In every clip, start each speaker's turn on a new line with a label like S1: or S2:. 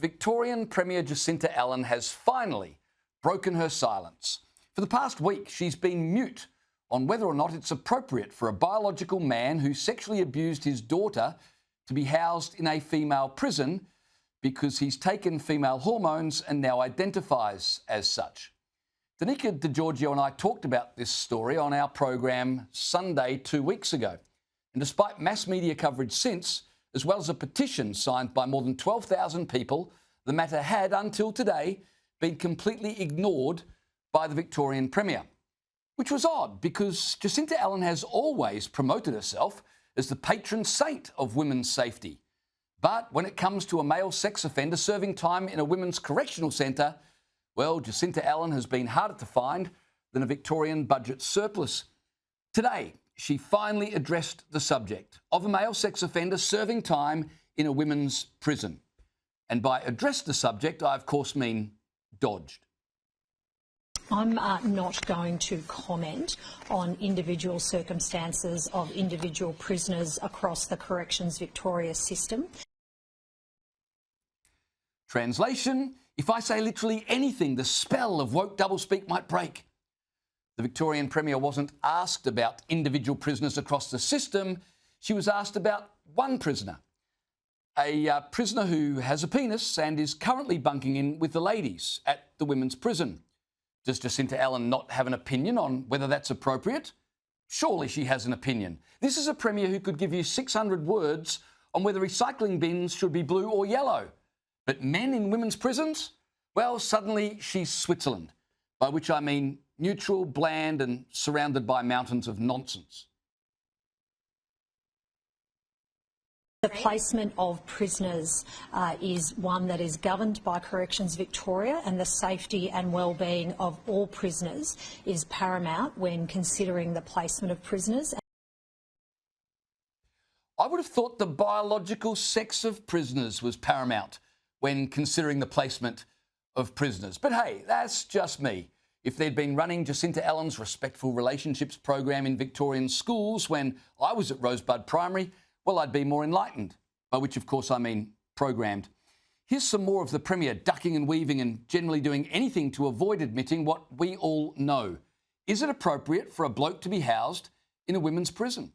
S1: Victorian Premier Jacinta Allan has finally broken her silence. For the past week, she's been mute on whether or not it's appropriate for a biological man who sexually abused his daughter to be housed in a female prison because he's taken female hormones and now identifies as such. Danica DiGiorgio and I talked about this story on our program Sunday 2 weeks ago. And despite mass media coverage since, as well as a petition signed by more than 12,000 people, the matter had, until today, been completely ignored by the Victorian Premier. Which was odd, because Jacinta Allan has always promoted herself as the patron saint of women's safety. But when it comes to a male sex offender serving time in a women's correctional centre, well, Jacinta Allan has been harder to find than a Victorian budget surplus. Today, she finally addressed the subject of a male sex offender serving time in a women's prison. And by addressed the subject, I of course mean dodged.
S2: I'm not going to comment on individual circumstances of individual prisoners across the Corrections Victoria system.
S1: Translation: if I say literally anything, the spell of woke doublespeak might break. The Victorian Premier wasn't asked about individual prisoners across the system. She was asked about one prisoner, a prisoner who has a penis and is currently bunking in with the ladies at the women's prison. Does Jacinta Allan not have an opinion on whether that's appropriate? Surely she has an opinion. This is a Premier who could give you 600 words on whether recycling bins should be blue or yellow. But men in women's prisons? Well, suddenly she's Switzerland, by which I mean neutral, bland and surrounded by mountains of nonsense.
S2: The placement of prisoners is one that is governed by Corrections Victoria, and the safety and well-being of all prisoners is paramount when considering the placement of prisoners.
S1: I would have thought the biological sex of prisoners was paramount when considering the placement of prisoners. But hey, that's just me. If they'd been running Jacinta Allan's Respectful Relationships program in Victorian schools when I was at Rosebud Primary, well, I'd be more enlightened, by which, of course, I mean programmed. Here's some more of the Premier ducking and weaving and generally doing anything to avoid admitting what we all know. Is it appropriate for a bloke to be housed in a women's prison?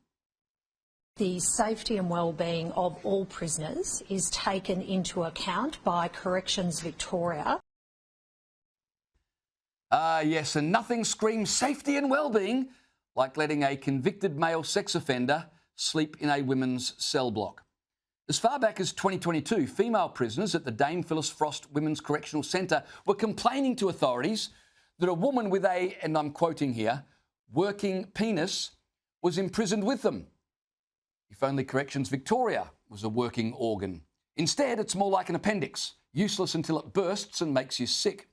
S2: The safety and well-being of all prisoners is taken into account by Corrections Victoria.
S1: Yes, and nothing screams safety and well-being like letting a convicted male sex offender sleep in a women's cell block. As far back as 2022, female prisoners at the Dame Phyllis Frost Women's Correctional Centre were complaining to authorities that a woman with a, and I'm quoting here, working penis was imprisoned with them. If only Corrections Victoria was a working organ. Instead, it's more like an appendix, useless until it bursts and makes you sick.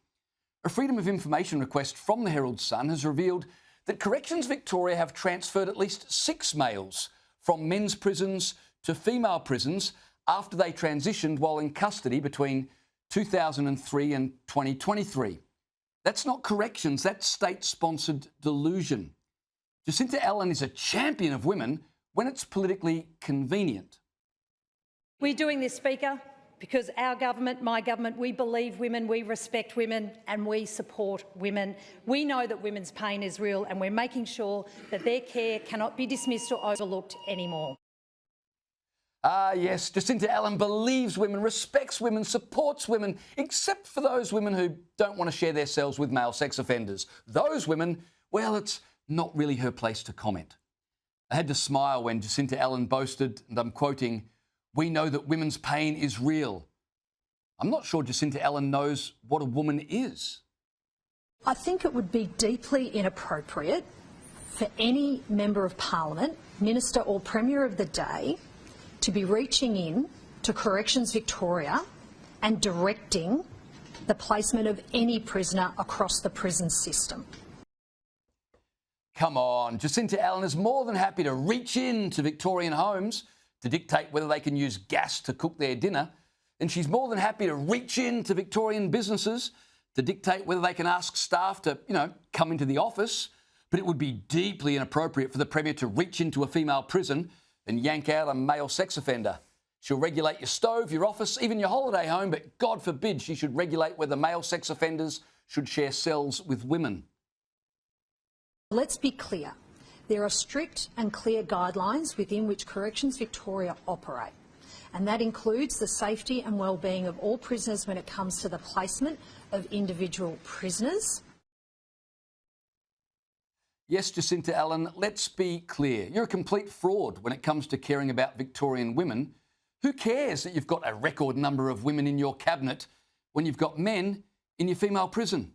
S1: A Freedom of Information request from the Herald Sun has revealed that Corrections Victoria have transferred at least 6 males from men's prisons to female prisons after they transitioned while in custody between 2003 and 2023. That's not corrections, that's state-sponsored delusion. Jacinta Allan is a champion of women when it's politically convenient.
S3: We're doing this, Speaker, because our government, my government, we believe women, we respect women and we support women. We know that women's pain is real and we're making sure that their care cannot be dismissed or overlooked anymore.
S1: Yes, Jacinta Allan believes women, respects women, supports women, except for those women who don't want to share their cells with male sex offenders. Those women, well, it's not really her place to comment. I had to smile when Jacinta Allan boasted, and I'm quoting, "We know that women's pain is real." I'm not sure Jacinta Allan knows what a woman is.
S2: I think it would be deeply inappropriate for any Member of Parliament, Minister or Premier of the day to be reaching in to Corrections Victoria and directing the placement of any prisoner across the prison system.
S1: Come on, Jacinta Allan is more than happy to reach in to Victorian homes to dictate whether they can use gas to cook their dinner. And she's more than happy to reach in to Victorian businesses to dictate whether they can ask staff to, come into the office. But it would be deeply inappropriate for the Premier to reach into a female prison and yank out a male sex offender. She'll regulate your stove, your office, even your holiday home, but God forbid she should regulate whether male sex offenders should share cells with women.
S2: Let's be clear. There are strict and clear guidelines within which Corrections Victoria operate, and that includes the safety and well-being of all prisoners when it comes to the placement of individual prisoners.
S1: Yes, Jacinta Allan, let's be clear. You're a complete fraud when it comes to caring about Victorian women. Who cares that you've got a record number of women in your cabinet when you've got men in your female prison?